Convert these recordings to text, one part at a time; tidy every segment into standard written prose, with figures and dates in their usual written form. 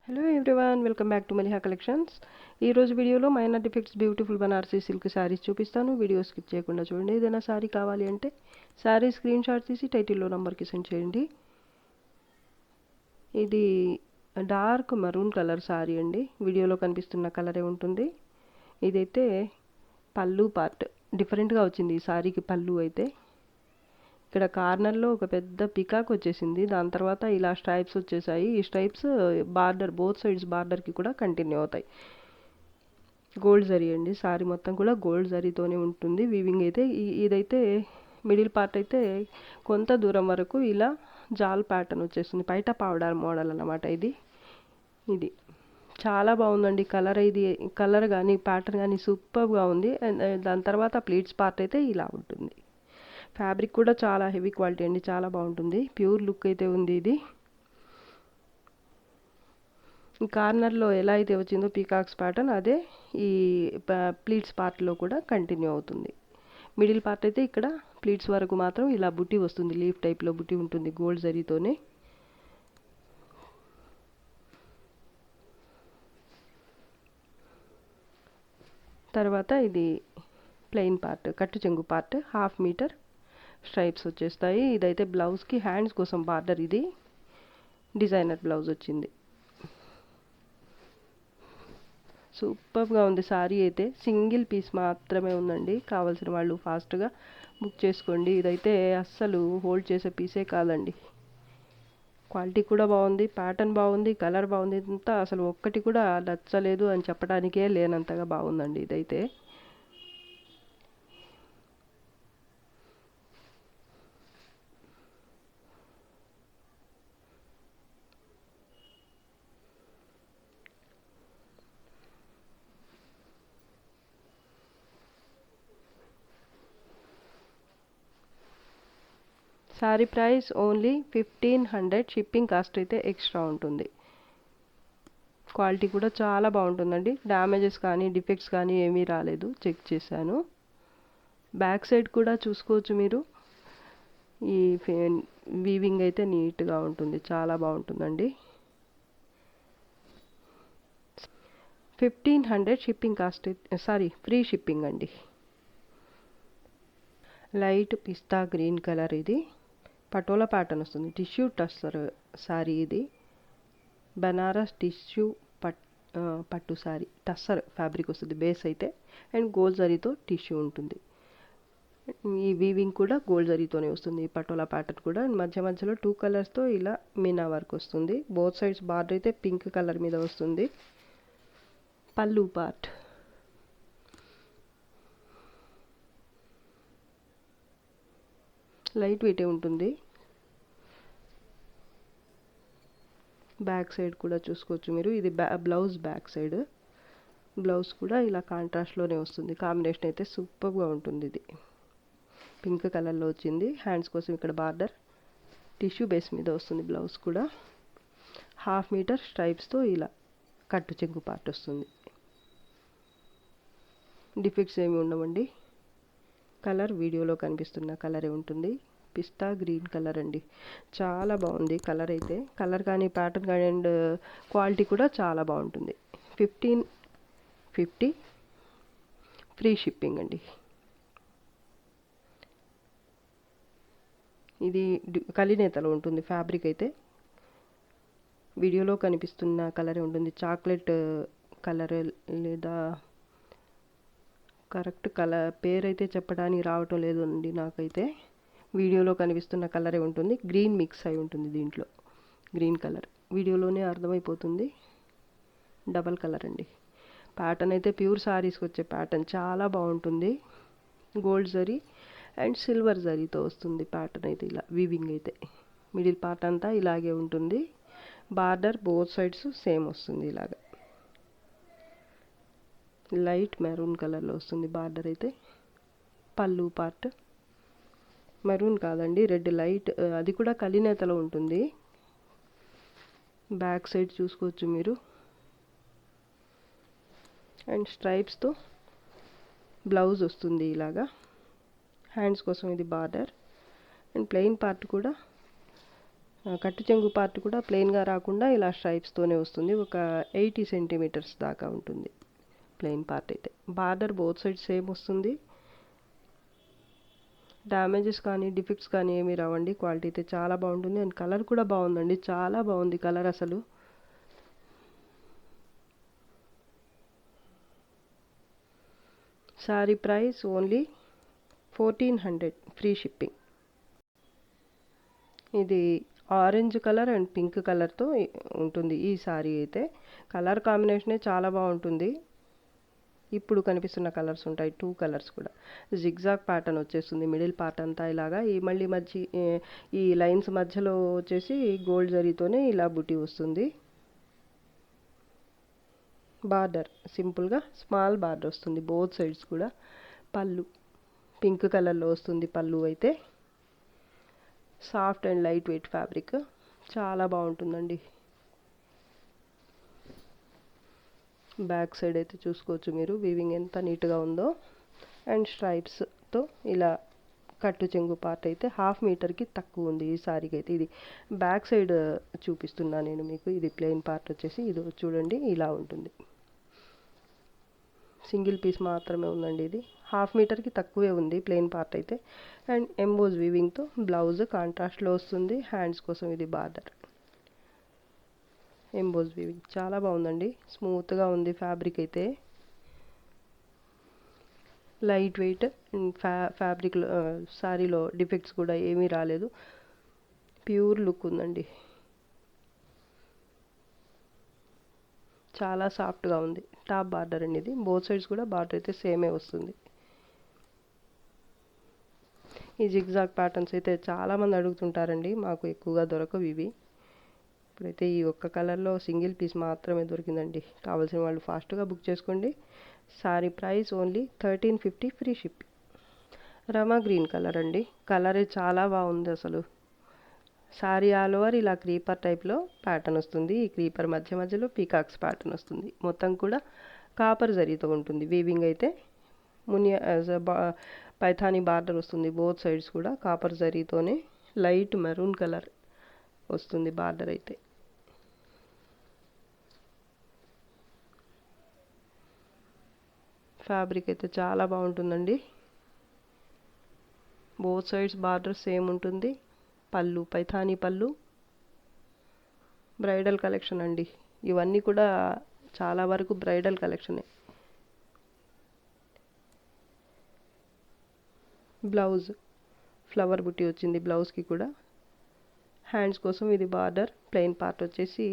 Hello everyone, welcome back to Maliha collections. ఈరోజు వీడియోలో minor defects beautiful Banarasi silk saris చూపిస్తాను. వీడియో స్కిప్ చేయకుండా చూడండి. ఏదైనా శారీ కావాలి అంటే శారీ స్క్రీన్ షాట్ తీసి టైటిల్లో నెంబర్కి సెండ్ చేయండి. ఇది డార్క్ మరూన్ కలర్ శారీ అండి. వీడియోలో కనిపిస్తున్న కలరే ఉంటుంది. ఇదైతే పళ్ళు పార్ట్ డిఫరెంట్గా వచ్చింది. ఈ శారీకి పళ్ళు అయితే ఇక్కడ కార్నర్లో ఒక పెద్ద పికాక్ వచ్చేసింది. దాని తర్వాత ఇలా స్ట్రైప్స్ వచ్చేసాయి. ఈ స్ట్రైప్స్ బార్డర్ బోత్ సైడ్స్ బార్డర్కి కూడా కంటిన్యూ అవుతాయి. గోల్డ్ జరీ అండి. సారీ మొత్తం కూడా గోల్డ్ జరీతోనే ఉంటుంది. వీవింగ్ అయితే ఇదైతే మిడిల్ పార్ట్ అయితే కొంత దూరం వరకు ఇలా జాల్ ప్యాటర్న్ వచ్చేస్తుంది. పైట పౌడర్ మోడల్ అన్నమాట. ఇది చాలా బాగుందండి. కలర్ కానీ ప్యాటర్న్ కానీ సూపర్గా ఉంది. దాని తర్వాత ప్లీట్స్ పార్ట్ అయితే ఇలా ఉంటుంది. ఫ్యాబ్రిక్ కూడా చాలా హెవీ క్వాలిటీ అండి. చాలా బాగుంటుంది. ప్యూర్ లుక్ అయితే ఉంది. ఇది కార్నర్లో ఎలా అయితే వచ్చిందో పీకాక్స్ ప్యాటర్న్ అదే ఈ ప్లీట్స్ పార్ట్లో కూడా కంటిన్యూ అవుతుంది. మిడిల్ పార్ట్ అయితే ఇక్కడ ప్లీట్స్ వరకు మాత్రం ఇలా బుట్టి వస్తుంది. లీఫ్ టైప్లో బుట్టి ఉంటుంది గోల్డ్ జరీతోనే. తర్వాత ఇది ప్లెయిన్ పార్ట్, కట్టు చెంగు పార్ట్ 1/2 మీటర్ స్ట్రైప్స్ వచ్చేస్తాయి. ఇదైతే బ్లౌజ్కి హ్యాండ్స్ కోసం బార్డర్. ఇది డిజైనర్ బ్లౌజ్ వచ్చింది. సూపర్గా ఉంది. సారీ అయితే సింగిల్ పీస్ మాత్రమే ఉందండి. కావాల్సిన వాళ్ళు ఫాస్ట్గా బుక్ చేసుకోండి. ఇదైతే అస్సలు హోల్డ్ చేసే పీసే కాదండి. క్వాలిటీ కూడా బాగుంది, ప్యాటర్న్ బాగుంది, కలర్ బాగుంది. ఇంతా అసలు ఒక్కటి కూడా నచ్చలేదు అని చెప్పడానికే లేనంతగా బాగుందండి ఇదైతే. Sorry price only 1500. Shipping cost అయితే ఎక్స్ట్రా ఉంటుంది. క్వాలిటీ కూడా చాలా బాగుంటుందండి. డ్యామేజెస్ కానీ డిఫెక్ట్స్ కానీ ఏమీ రాలేదు, చెక్ చేశాను. బ్యాక్ సైడ్ కూడా చూసుకోవచ్చు మీరు. ఈ వీవింగ్ అయితే నీట్గా ఉంటుంది, చాలా బాగుంటుందండి. 1500 షిప్పింగ్ కాస్ట్. ఫ్రీ షిప్పింగ్ అండి. లైట్ పిస్తా గ్రీన్ కలర్. ఇది పటోలా ప్యాటర్న్ వస్తుంది. టిష్యూ టస్సర్ శారీ. ఇది బనారస్ టిష్యూ పట్టు శారీ. టస్సర్ ఫ్యాబ్రిక్ వస్తుంది బేస్ అయితే. అండ్ గోల్డ్ జరీతో టిష్యూ ఉంటుంది. ఈ వీవింగ్ కూడా గోల్డ్ జరీతోనే వస్తుంది. ఈ పటోలా ప్యాటర్న్ కూడా మధ్య మధ్యలో 2 కలర్స్తో ఇలా మీనా వర్క్ వస్తుంది. బోత్ సైడ్స్ బార్డర్ అయితే పింక్ కలర్ మీద వస్తుంది. పళ్ళు పార్ట్ లైట్ వెయిటే ఉంటుంది. బ్యాక్ సైడ్ కూడా చూసుకోవచ్చు మీరు. ఇది బ్లౌజ్ బ్యాక్ సైడ్. బ్లౌజ్ కూడా ఇలా కాంట్రాస్ట్లోనే వస్తుంది. కాంబినేషన్ అయితే సూపర్గా ఉంటుంది. ఇది పింక్ కలర్లో వచ్చింది. హ్యాండ్స్ కోసం ఇక్కడ బార్డర్ టిష్యూ బేస్ మీద వస్తుంది. బ్లౌజ్ కూడా 1/2 మీటర్ స్ట్రైప్స్తో ఇలా కట్టు చెంగు పార్ట్ వస్తుంది. డిఫెక్ట్స్ ఏమి ఉండవండి. కలర్ వీడియోలో కనిపిస్తున్న కలరే ఉంటుంది. పిస్తా గ్రీన్ కలర్ అండి. చాలా బాగుంది కలర్ అయితే. కలర్ కానీ ప్యాటర్న్ కానీ అండ్ క్వాలిటీ కూడా చాలా బాగుంటుంది. 1550 ఫ్రీ షిప్పింగ్ అండి. ఇది కలినేతలో ఉంటుంది ఫ్యాబ్రిక్ అయితే. వీడియోలో కనిపిస్తున్న కలరే ఉంటుంది. చాక్లెట్ కలర్ లేదా కరెక్ట్ కలర్ పేరైతే చెప్పడానికి రావటం లేదు అండి నాకైతే. వీడియోలో కనిపిస్తున్న కలరే ఉంటుంది. గ్రీన్ మిక్స్ అయి ఉంటుంది దీంట్లో. గ్రీన్ కలర్ వీడియోలోనే అర్థమైపోతుంది. డబల్ కలర్ అండి. ప్యాటర్న్ అయితే ప్యూర్ శారీస్కి వచ్చే ప్యాటర్న్ చాలా బాగుంటుంది. గోల్డ్ జరీ అండ్ సిల్వర్ జరీతో వస్తుంది ప్యాటర్న్ అయితే. ఇలా వీవింగ్ అయితే మిడిల్ పార్ట్ అంతా ఇలాగే ఉంటుంది. బార్డర్ బోత్ సైడ్స్ సేమ్ వస్తుంది. ఇలాగా లైట్ మెరూన్ కలర్లో వస్తుంది బార్డర్ అయితే. పళ్ళు పార్ట్ మెరూన్ కాదండి, రెడ్ లైట్. అది కూడా కలినేతలో ఉంటుంది. బ్యాక్ సైడ్ చూసుకోవచ్చు మీరు. అండ్ స్ట్రైప్స్తో బ్లౌజ్ వస్తుంది ఇలాగా. హ్యాండ్స్ కోసం ఇది బార్డర్. అండ్ ప్లెయిన్ పార్ట్ కూడా కట్టు చెంగు పార్ట్ కూడా ప్లెయిన్గా రాకుండా ఇలా స్ట్రైప్స్తోనే వస్తుంది. ఒక 80 సెంటీమీటర్స్ దాకా ఉంటుంది ప్లెయిన్ పార్ట్ అయితే. బార్డర్ బోత్ సైడ్ సేమ్ వస్తుంది. డ్యామేజెస్ కానీ డిఫెక్ట్స్ కానీ ఏమీ రావండి. క్వాలిటీ అయితే చాలా బాగుంటుంది. అండ్ కలర్ కూడా బాగుందండి, చాలా బాగుంది కలర్ అసలు. Sari price only 1400, free shipping. ఇది ఆరెంజ్ కలర్ అండ్ పింక్ కలర్తో ఉంటుంది ఈ శారీ అయితే. కలర్ కాంబినేషనే చాలా బాగుంటుంది. ఇప్పుడు కనిపిస్తున్న కలర్స్ ఉంటాయి, 2 కలర్స్ కూడా. జిగ్జాగ్ ప్యాటర్న్ వచ్చేస్తుంది మిడిల్ పార్ట్ అంతా ఇలాగా. మళ్ళీ ఈ లైన్స్ మధ్యలో వచ్చేసి గోల్డ్ జరీతోనే ఇలా బుటీ వస్తుంది. బార్డర్ సింపుల్గా స్మాల్ బార్డర్ వస్తుంది బోత్ సైడ్స్ కూడా. పళ్ళు పింక్ కలర్లో వస్తుంది పళ్ళు అయితే. Soft and light weight fabric, చాలా బాగుంటుందండి. బ్యాక్ సైడ్ అయితే చూసుకోవచ్చు మీరు, వీవింగ్ ఎంత నీట్గా ఉందో. అండ్ స్ట్రైప్స్తో ఇలా కట్టు చెంగు పార్ట్ అయితే 1/2 మీటర్కి తక్కువ ఉంది ఈ సారీకి అయితే. ఇది బ్యాక్ సైడ్ చూపిస్తున్నా నేను మీకు. ఇది ప్లెయిన్ పార్ట్ వచ్చేసి ఇది చూడండి ఇలా ఉంటుంది. సింగిల్ పీస్ మాత్రమే ఉందండి ఇది. 1/2 మీటర్కి తక్కువే ఉంది ప్లెయిన్ పార్ట్ అయితే. అండ్ ఎంబోజ్ వీవింగ్తో బ్లౌజ్ కాంట్రాస్ట్లో వస్తుంది. హ్యాండ్స్ కోసం ఇది బార్డర్. ఎంబోజ్ వీవింగ్ చాలా బాగుందండి, స్మూత్గా ఉంది ఫ్యాబ్రిక్ అయితే. లైట్ వెయిట్ అండ్ ఫ్యాబ్రిక్లో శారీలో డిఫెక్ట్స్ కూడా ఏమీ రాలేదు. ప్యూర్ లుక్ ఉందండి, చాలా సాఫ్ట్గా ఉంది. టాప్ బార్డర్ అండి ఇది. బోత్ సైడ్స్ కూడా బార్డర్ అయితే సేమే వస్తుంది. ఈ జిగ్జాగ్ ప్యాటర్న్స్ అయితే చాలామంది అడుగుతుంటారండి, మాకు ఎక్కువగా దొరకవు ఇవి. ఇప్పుడైతే ఈ ఒక్క కలర్లో సింగిల్ పీస్ మాత్రమే దొరికిందండి. కావాల్సిన వాళ్ళు ఫాస్ట్గా బుక్ చేసుకోండి. Saree price only 1350, free shipping. Rama green colour అండి. కలరే చాలా బాగుంది అసలు. సారీ ఆల్ ఓవర్ ఇలా క్రీపర్ టైప్లో ప్యాటర్న్ వస్తుంది. ఈ క్రీపర్ మధ్య మధ్యలో పీకాక్స్ ప్యాటర్న్ వస్తుంది. మొత్తం కూడా కాపర్ జరీతో ఉంటుంది వీవింగ్ అయితే. పైథానీ బార్డర్ వస్తుంది బోత్ సైడ్స్ కూడా. కాపర్ జరీతోనే లైట్ మెరూన్ కలర్ వస్తుంది బార్డర్ అయితే. ఫ్యాబ్రిక్ అయితే చాలా బాగుంటుందండి. బోత్ సైడ్స్ బార్డర్ సేమ్ ఉంటుంది. పళ్ళు పైథానీ పళ్ళు. బ్రైడల్ కలెక్షన్ అండి ఇవన్నీ కూడా, చాలా వరకు బ్రైడల్ కలెక్షనే. బ్లౌజ్ ఫ్లవర్ బుట్టి వచ్చింది బ్లౌజ్కి కూడా. హ్యాండ్స్ కోసం ఇది బార్డర్. ప్లెయిన్ పార్ట్ వచ్చేసి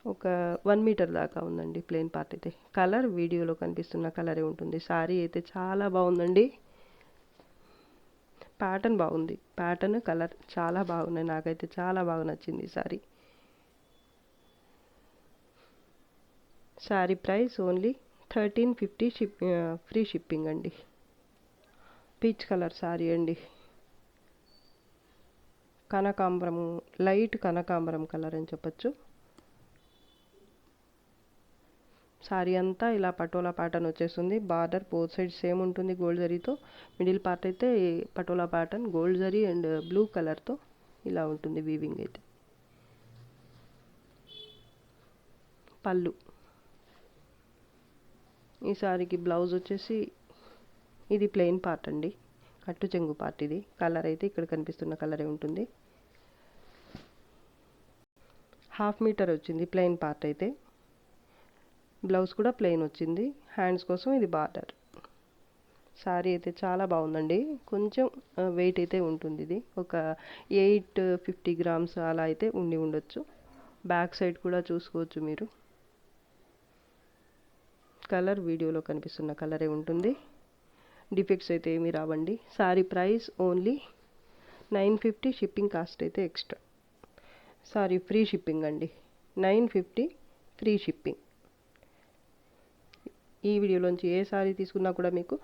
ఒక 1 మీటర్ దాకా ఉందండి ప్లెయిన్ పార్ట్ అయితే. కలర్ వీడియోలో కనిపిస్తున్న కలరే ఉంటుంది. శారీ అయితే చాలా బాగుందండి. ప్యాటర్న్ బాగుంది, ప్యాటర్న్ కలర్ చాలా బాగున్నాయి. నాకైతే చాలా బాగా నచ్చింది ఈ sari. Sari price only 1350, free shipping అండి. పీచ్ కలర్ శారీ అండి. కనకాంబరం, లైట్ కనకాంబరం కలర్ అని చెప్పచ్చు. శారీ అంతా ఇలా పటోలా ప్యాటర్న్ వచ్చేస్తుంది. బార్డర్ బోత్ సైడ్ సేమ్ ఉంటుంది గోల్డ్ జరీతో. మిడిల్ పార్ట్ అయితే patola pattern gold zari and blue కలర్తో ఇలా ఉంటుంది వీవింగ్ అయితే. పళ్ళు. ఈ శారీకి బ్లౌజ్ వచ్చేసి ఇది ప్లెయిన్ పార్ట్ అండి, కట్టు చెంగు పార్ట్ ఇది. కలర్ అయితే ఇక్కడ కనిపిస్తున్న కలరే ఉంటుంది. 1/2 మీటర్ వచ్చింది ప్లెయిన్ పార్ట్ అయితే. బ్లౌజ్ కూడా ప్లెయిన్ వచ్చింది. హ్యాండ్స్ కోసం ఇది బార్డర్. శారీ అయితే చాలా బాగుందండి. కొంచెం వెయిట్ అయితే ఉంటుంది. ఇది ఒక 850 గ్రామ్స్ అలా అయితే ఉండొచ్చు. బ్యాక్ సైడ్ కూడా చూసుకోవచ్చు మీరు. కలర్ వీడియోలో కనిపిస్తున్న కలరే ఉంటుంది. డిఫెక్ట్స్ అయితే ఏమీ రావండి. Sari price only 950, shipping cost అయితే ఎక్స్ట్రా. సారీ ఫ్రీ షిప్పింగ్ అండి. 950 ఫ్రీ షిప్పింగ్. ఈ వీడియోలోంచి ఏ సారీ తీసుకున్నా కూడా మీకు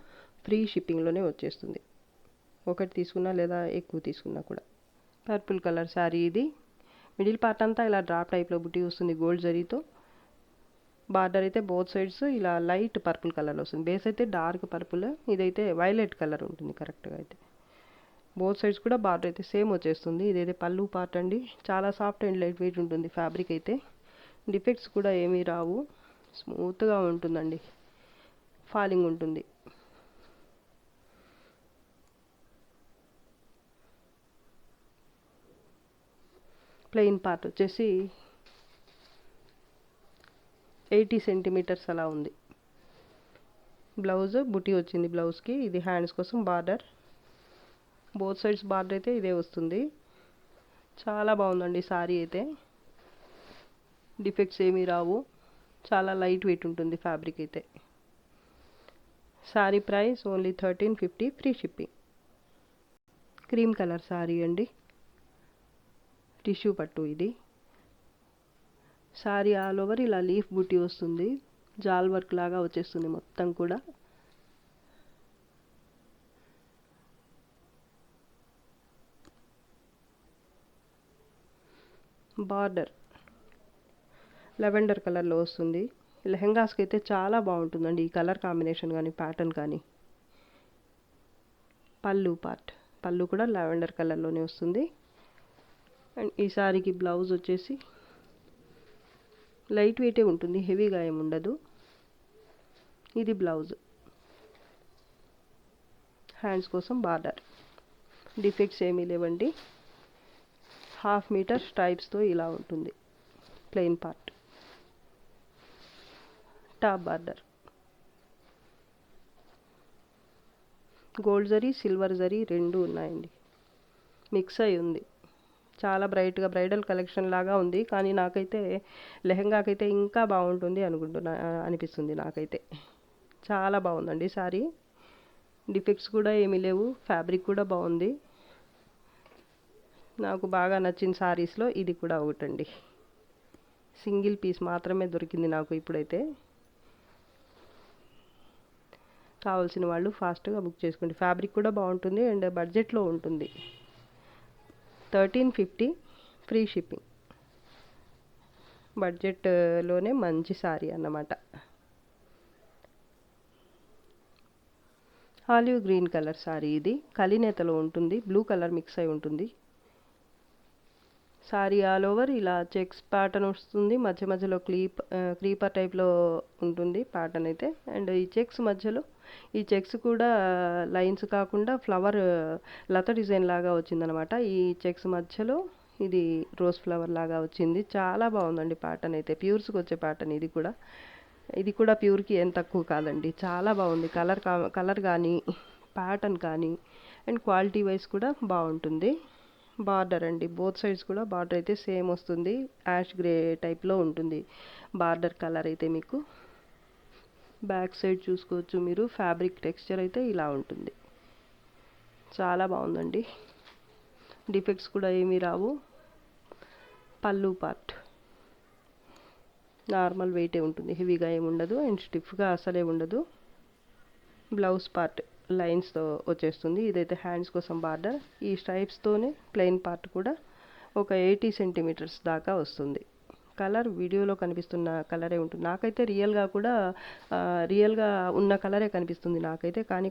ఫ్రీ షిప్పింగ్లోనే వచ్చేస్తుంది. ఒకటి తీసుకున్నా లేదా ఎక్కువ తీసుకున్నా కూడా. పర్పుల్ కలర్ శారీ ఇది. మిడిల్ పార్ట్ అంతా ఇలా డ్రాప్ టైప్లో బుట్టి వస్తుంది గోల్డ్ జరీతో. బార్డర్ అయితే బోత్ సైడ్స్ ఇలా లైట్ పర్పుల్ కలర్లో వస్తుంది. బేస్ అయితే డార్క్ పర్పుల్, ఇదైతే వైలెట్ కలర్ ఉంటుంది కరెక్ట్గా అయితే. బోత్ సైడ్స్ కూడా బార్డర్ అయితే సేమ్ వచ్చేస్తుంది. ఇదైతే పళ్ళు పార్ట్ అండి. చాలా సాఫ్ట్ అండ్ లైట్ వెయిట్ ఉంటుంది ఫ్యాబ్రిక్ అయితే. డిఫెక్ట్స్ కూడా ఏమీ రావు, స్మూత్గా ఉంటుందండి, ఫాలింగ్ ఉంటుంది. ప్లెయిన్ పార్ట్ వచ్చేసి 80 సెంటీమీటర్స్ అలా ఉంది. బ్లౌజ్ బుటీ వచ్చింది బ్లౌజ్కి. ఇది హ్యాండ్స్ కోసం బార్డర్. బోత్ సైడ్స్ బార్డర్ అయితే ఇదే వస్తుంది. చాలా బాగుందండి సారీ అయితే. డిఫెక్ట్స్ ఏమీ రావు, చాలా లైట్ వెయిట్ ఉంటుంది ఫ్యాబ్రిక్ అయితే. Sorry price only 1350, free shipping. Cream colour sorry అండి, టిష్యూ పట్టు. ఇది సారీ ఆల్ ఓవర్ ఇలా లీఫ్ బుట్టి వస్తుంది, జాల్ వర్క్ లాగా వచ్చేస్తుంది మొత్తం కూడా. బార్డర్ లెవెండర్ కలర్లో వస్తుంది. లెహెంగాస్కి అయితే చాలా బాగుంటుందండి ఈ కలర్ కాంబినేషన్ కానీ ప్యాటర్న్ కానీ. పళ్ళు పార్ట్, పళ్ళు కూడా లెవెండర్ కలర్లోనే వస్తుంది. అండ్ ఈ సారీకి బ్లౌజ్ వచ్చేసి లైట్ వెయిటే ఉంటుంది, హెవీగా ఏమి ఉండదు. ఇది బ్లౌజ్. హ్యాండ్స్ కోసం బార్డర్. డిఫెక్ట్స్ ఏమీ లేవండి. 1/2 మీటర్ స్ట్రైప్స్తో ఇలా ఉంటుంది plain part. Top border gold zari, silver zari రెండు ఉన్నాయండి, మిక్స్ అయి ఉంది. చాలా బ్రైట్గా బ్రైడల్ కలెక్షన్ లాగా ఉంది, కానీ నాకైతే లెహెంగాకైతే ఇంకా బాగుంటుంది అనిపిస్తుంది నాకైతే. చాలా బాగుందండి సారీ. డిఫెక్ట్స్ కూడా ఏమీ లేవు, ఫ్యాబ్రిక్ కూడా బాగుంది. నాకు బాగా నచ్చిన సారీస్లో ఇది కూడా ఒకటండి. సింగిల్ పీస్ మాత్రమే దొరికింది నాకు ఇప్పుడైతే. కావాల్సిన వాళ్ళు ఫాస్ట్గా బుక్ చేసుకోండి. ఫ్యాబ్రిక్ కూడా బాగుంటుంది అండ్ బడ్జెట్లో ఉంటుంది. 1350, ఫ్రీ షిప్పింగ్. బడ్జెట్లోనే మంచి సారీ అన్నమాట. Olive green colour sorry. ఇది కలినేతలో ఉంటుంది, బ్లూ కలర్ మిక్స్ అయి ఉంటుంది. సారీ ఆల్ ఓవర్ ఇలా చెక్స్ ప్యాటర్న్ వస్తుంది, మధ్య మధ్యలో క్రీపర్ టైప్లో ఉంటుంది ప్యాటర్న్ అయితే. అండ్ ఈ చెక్స్ మధ్యలో, ఈ చెక్స్ కూడా లైన్స్ కాకుండా ఫ్లవర్ లత డిజైన్ లాగా వచ్చిందనమాట. ఈ చెక్స్ మధ్యలో ఇది రోజ్ ఫ్లవర్ లాగా వచ్చింది. చాలా బాగుందండి ప్యాటర్న్ అయితే. ప్యూర్స్కి వచ్చే ప్యాటర్న్ ఇది కూడా. ఇది కూడా ప్యూర్కి ఏం తక్కువ కాదండి, చాలా బాగుంది. కలర్ కానీ ప్యాటర్న్ కానీ అండ్ క్వాలిటీ వైజ్ కూడా బాగుంటుంది. బార్డర్ అండి, బోత్ సైడ్స్ కూడా బార్డర్ అయితే సేమ్ వస్తుంది, యాష్ గ్రే టైప్లో ఉంటుంది బార్డర్ కలర్ అయితే. మీకు బ్యాక్ సైడ్ చూసుకోవచ్చు మీరు, ఫ్యాబ్రిక్ టెక్స్చర్ అయితే ఇలా ఉంటుంది. చాలా బాగుందండి, డిఫెక్ట్స్ కూడా ఏమీ రావు. పళ్ళు పార్ట్ నార్మల్ వెయిటే ఉంటుంది, హెవీగా ఏమి ఉండదు అండ్ స్టిఫ్గా అసలే ఉండదు. బ్లౌజ్ పార్ట్ లైన్స్తో వచ్చేస్తుంది. ఇదైతే హ్యాండ్స్ కోసం బార్డర్. ఈ స్ట్రైప్స్తోనే ప్లెయిన్ పార్ట్ కూడా ఒక 80 సెంటీమీటర్స్ దాకా వస్తుంది. కలర్ వీడియోలో కనిపిస్తున్న కలరే ఉంటుంది. నాకైతే రియల్గా ఉన్న కలరే కనిపిస్తుంది నాకైతే. కానీ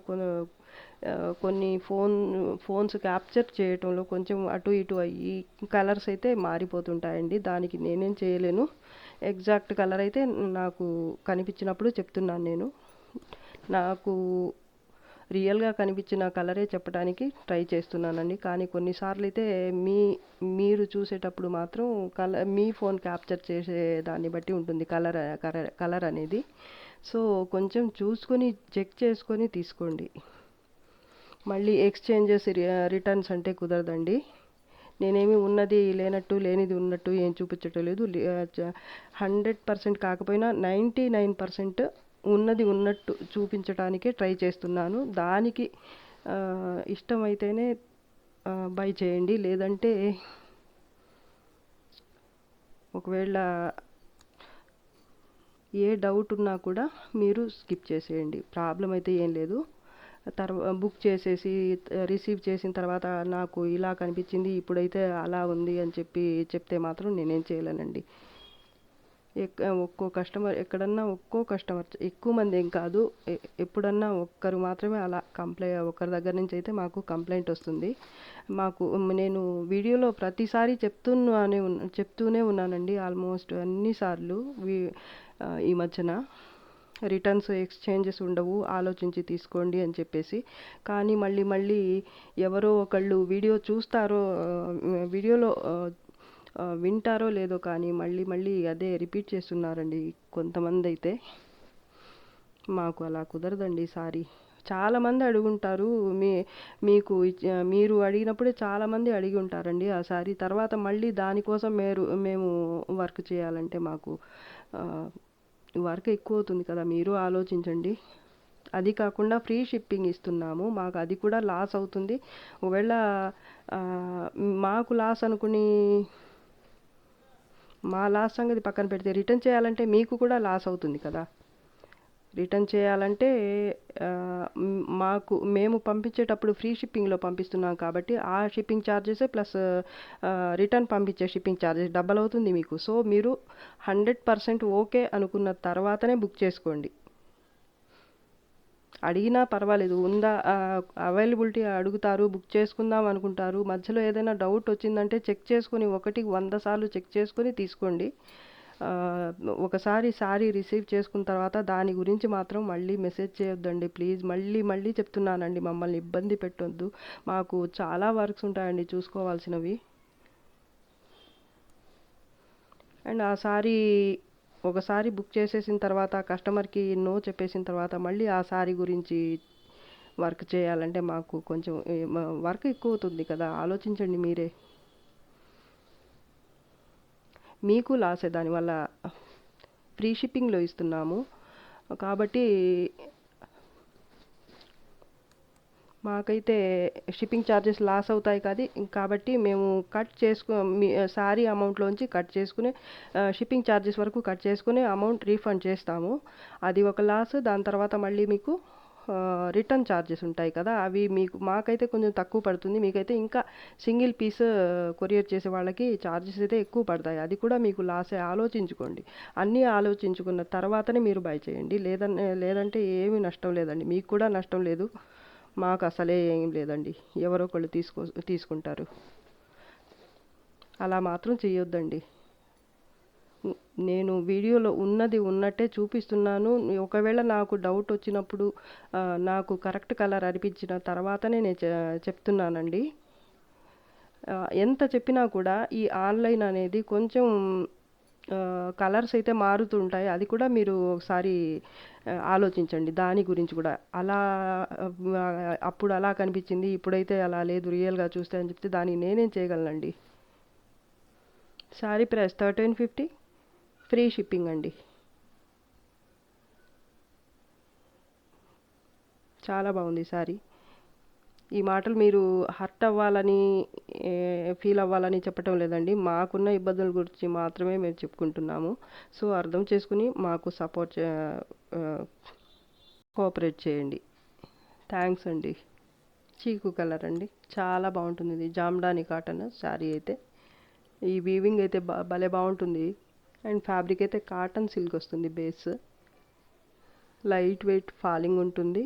కొన్ని ఫోన్స్ క్యాప్చర్ చేయటంలో కొంచెం అటు ఇటు అయ్యి కలర్స్ అయితే మారిపోతుంటాయండి. దానికి నేనేం చేయలేను. ఎగ్జాక్ట్ కలర్ అయితే నాకు కనిపించినప్పుడు చెప్తున్నాను నేను. నాకు రియల్గా కనిపించిన కలరే చెప్పడానికి ట్రై చేస్తున్నానండి. కానీ కొన్నిసార్లు అయితే మీరు చూసేటప్పుడు మాత్రం మీ ఫోన్ క్యాప్చర్ చేసే దాన్ని బట్టి ఉంటుంది కలర్ అనేది. సో కొంచెం చూసుకొని చెక్ చేసుకొని తీసుకోండి. మళ్ళీ ఎక్స్చేంజెస్ రిటర్న్స్ అంటే కుదరదండి. నేనేమి ఉన్నది లేనట్టు, లేనిది ఉన్నట్టు ఏం చూపించటం లేదు. 100% కాకపోయినా 99% ఉన్నది ఉన్నట్టు చూపించడానికే ట్రై చేస్తున్నాను. దానికి ఇష్టమైతేనే బై చేయండి, లేదంటే ఒకవేళ ఏ డౌట్ ఉన్నా కూడా మీరు స్కిప్ చేసేయండి, ప్రాబ్లం అయితే ఏం లేదు. బుక్ చేసేసి రిసీవ్ చేసిన తర్వాత నాకు ఇలా కనిపించింది, ఇప్పుడైతే అలా ఉంది అని చెప్తే మాత్రం నేనేం చేయలేనండి. ఒక్కో కస్టమర్ ఎక్కడన్నా ఒక్కో కస్టమర్ ఎక్కువ మంది ఏం కాదు, ఎప్పుడన్నా ఒక్కరు మాత్రమే అలా ఒకరి దగ్గర నుంచి అయితే మాకు కంప్లైంట్ వస్తుంది. మాకు నేను వీడియోలో ప్రతిసారి చెప్తూనే ఉన్నానండి, ఆల్మోస్ట్ అన్నిసార్లు ఈ మధ్యన రిటర్న్స్ ఎక్స్చేంజెస్ ఉండవు, ఆలోచించి తీసుకోండి అని చెప్పేసి. కానీ మళ్ళీ మళ్ళీ ఎవరో ఒకళ్ళు వీడియోలో వింటారో లేదో కానీ మళ్ళీ మళ్ళీ అదే రిపీట్ చేస్తున్నారండి కొంతమంది అయితే. మాకు అలా కుదరదండి. సారీ, చాలామంది అడుగుంటారు, మీరు అడిగినప్పుడే చాలామంది అడిగి ఉంటారండి ఆ సారీ. తర్వాత మళ్ళీ దానికోసం మేము వర్క్ చేయాలంటే మాకు వర్క్ ఎక్కువ అవుతుంది కదా, మీరు ఆలోచించండి. అది కాకుండా ఫ్రీ షిప్పింగ్ ఇస్తున్నాము, మాకు అది కూడా లాస్ అవుతుంది. ఒకవేళ మాకు లాస్ అనుకుని మా లాస్ సంగతి పక్కన పెడితే రిటర్న్ చేయాలంటే మీకు కూడా లాస్ అవుతుంది కదా. రిటర్న్ చేయాలంటే మేము పంపించేటప్పుడు ఫ్రీ షిప్పింగ్లో పంపిస్తున్నాం కాబట్టి ఆ షిప్పింగ్ ఛార్జెస్ ప్లస్ రిటర్న్ పంపించే షిప్పింగ్ ఛార్జెస్ డబల్ అవుతుంది మీకు. సో మీరు 100% ఓకే అనుకున్న తర్వాతనే బుక్ చేసుకోండి. అడిగినా పర్వాలేదు, ఉందా అవైలబిలిటీ అడుగుతారు, బుక్ చేసుకుందాం అనుకుంటారు, మధ్యలో ఏదైనా డౌట్ వచ్చిందంటే చెక్ చేసుకొని 100 సార్లు చెక్ చేసుకొని తీసుకోండి. ఒకసారి సారీ రిసీవ్ చేసుకున్న తర్వాత దాని గురించి మాత్రం మళ్ళీ మెసేజ్ చేయొద్దండి ప్లీజ్. మళ్ళీ మళ్ళీ చెప్తున్నానండి, మమ్మల్ని ఇబ్బంది పెట్టొద్దు, మాకు చాలా వర్క్స్ ఉంటాయండి చూసుకోవాల్సినవి. అండ్ ఆ సారీ ఒకసారి బుక్ చేసేసిన తర్వాత కస్టమర్కి నో చెప్పేసిన తర్వాత మళ్ళీ ఆ సారీ గురించి వర్క్ చేయాలంటే మాకు కొంచెం వర్క్ ఎక్కువ అవుతుంది కదా, ఆలోచించండి మీరే. మీకు లాసే దానివల్ల. ఫ్రీ షిప్పింగ్లో ఇస్తున్నాము కాబట్టి మాకైతే షిప్పింగ్ ఛార్జెస్ లాస్ అవుతాయి కాబట్టి మేము సారీ అమౌంట్లోంచి కట్ చేసుకుని షిప్పింగ్ ఛార్జెస్ వరకు కట్ చేసుకుని అమౌంట్ రీఫండ్ చేస్తాము. అది ఒక లాస్. దాని తర్వాత మళ్ళీ మీకు రిటర్న్ ఛార్జెస్ ఉంటాయి కదా, అవి మాకైతే కొంచెం తక్కువ పడుతుంది, మీకైతే ఇంకా సింగిల్ పీస్ కొరియర్ చేసే వాళ్ళకి ఛార్జెస్ అయితే ఎక్కువ పడతాయి, అది కూడా మీకు లాసే. ఆలోచించుకోండి, అన్నీ ఆలోచించుకున్న తర్వాతనే మీరు బై చేయండి. లేదంటే ఏమీ నష్టం లేదండి, మీకు కూడా నష్టం లేదు, మాకు అసలే ఏం లేదండి. ఎవరో ఒకళ్ళు తీసుకుంటారు, అలా మాత్రం చేయొద్దండి. నేను వీడియోలో ఉన్నది ఉన్నట్టే చూపిస్తున్నాను. ఒకవేళ నాకు డౌట్ వచ్చినప్పుడు నాకు కరెక్ట్ కలర్ అనిపించిన తర్వాతనే నేను చెప్తున్నానండి. ఎంత చెప్పినా కూడా ఈ ఆన్లైన్ అనేది కొంచెం కలర్స్ అయితే మారుతుంటాయి, అది కూడా మీరు ఒకసారి ఆలోచించండి దాని గురించి కూడా. అప్పుడు అలా కనిపించింది, ఇప్పుడైతే అలా లేదు రియల్గా చూస్తే అని చెప్తే దానికి నేనేం చేయగలనండి. సారీ ప్రైస్ 1350, ఫ్రీ షిప్పింగ్ అండి. చాలా బాగుంది సారీ. ఈ మాటలు మీరు హర్ట్ అవ్వాలని ఫీల్ అవ్వాలని చెప్పటం లేదండి, మాకున్న ఇబ్బందుల గురించి మాత్రమే మేము చెప్పుకుంటున్నాము. సో అర్థం చేసుకుని మాకు కోఆపరేట్ చేయండి. థ్యాంక్స్ అండి. చీకు కలర్ అండి, చాలా బాగుంటుంది ఇది, జామ్డాని కాటన్ శారీ అయితే. ఈ వీవింగ్ అయితే భలే బాగుంటుంది. అండ్ ఫ్యాబ్రిక్ అయితే కాటన్ సిల్క్ వస్తుంది బేస్, లైట్ వెయిట్ ఫాలింగ్ ఉంటుంది.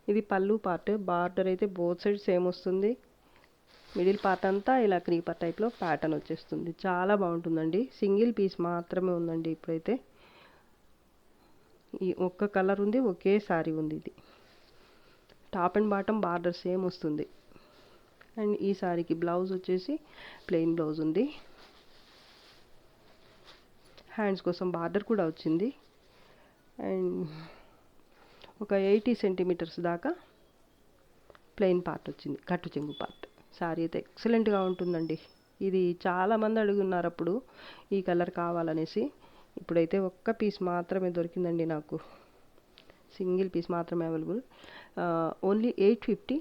ఇది పళ్ళు పార్ట్. బార్డర్ అయితే బోత్ సైడ్ సేమ్ వస్తుంది. మిడిల్ పార్ట్ అంతా ఇలా క్రీపర్ టైప్లో ప్యాటర్న్ వచ్చేస్తుంది, చాలా బాగుంటుందండి. సింగిల్ పీస్ మాత్రమే ఉందండి ఇప్పుడైతే. ఈ ఒక్క కలర్ ఉంది, ఒకే సారీ ఉంది. ఇది top and bottom border same వస్తుంది. అండ్ ఈ సారీకి బ్లౌజ్ వచ్చేసి ప్లెయిన్ బ్లౌజ్ ఉంది. హ్యాండ్స్ కోసం బార్డర్ కూడా వచ్చింది. అండ్ ఒక 80 సెంటీమీటర్స్ దాకా ప్లెయిన్ పార్ట్ వచ్చింది, కట్టు చెంగు పార్ట్. సారీ అయితే ఎక్సలెంట్గా ఉంటుందండి. ఇది చాలామంది అడుగున్నారు అప్పుడు ఈ కలర్ కావాలనేసి. ఇప్పుడైతే ఒక్క పీస్ మాత్రమే దొరికిందండి నాకు, సింగిల్ పీస్ మాత్రమే అవైలబుల్. ఓన్లీ 850,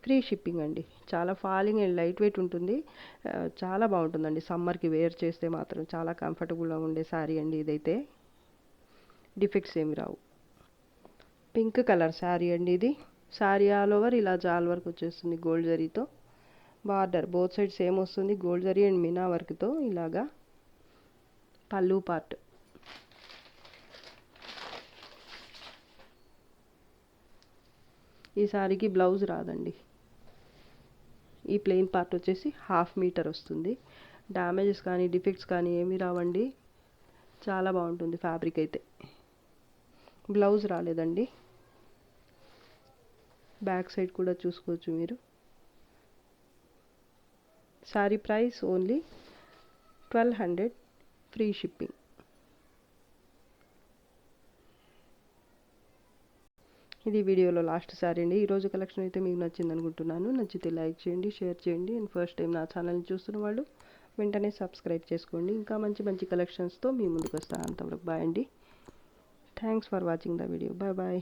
ఫ్రీ షిప్పింగ్ అండి. చాలా ఫాలింగ్ అండ్ లైట్ వెయిట్ ఉంటుంది, చాలా బాగుంటుందండి. సమ్మర్కి వేర్ చేస్తే మాత్రం చాలా కంఫర్టబుల్గా ఉండే శారీ అండి ఇదైతే, డిఫెక్ట్స్ ఏమి రావు. పింక్ కలర్ శారీ అండి ఇది. శారీ ఆల్ ఓవర్ ఇలా జాల్ వర్క్ వచ్చేస్తుంది గోల్డ్ జరీతో. బార్డర్ బోత్ సైడ్ సేమ్ వస్తుంది, గోల్డ్ జరీ అండ్ మీనా వర్క్తో ఇలాగా. పళ్ళు పార్ట్. ఈ సారీకి బ్లౌజ్ రాదండి. ఈ ప్లెయిన్ పార్ట్ వచ్చేసి 1/2 మీటర్ వస్తుంది. డ్యామేజెస్ కానీ డిఫెక్ట్స్ కానీ ఏమీ రావండి. చాలా బాగుంటుంది ఫ్యాబ్రిక్ అయితే. బ్లౌజ్ రాలేదండి. బ్యాక్ సైడ్ కూడా చూసుకోవచ్చు మీరు. Sorry price only 1200, free shipping. ఇది వీడియోలో లాస్ట్ సారీ అండి. ఈరోజు కలెక్షన్ అయితే మీకు నచ్చింది అనుకుంటున్నాను. నచ్చితే లైక్ చేయండి, షేర్ చేయండి. అండ్ ఫస్ట్ టైం నా ఛానల్ని చూస్తున్న వాళ్ళు వెంటనే సబ్స్క్రైబ్ చేసుకోండి. ఇంకా మంచి మంచి కలెక్షన్స్తో మీ ముందుకు వస్తాను. అంతవరకు బాయ్ అండి. Thanks for watching the video. Bye bye.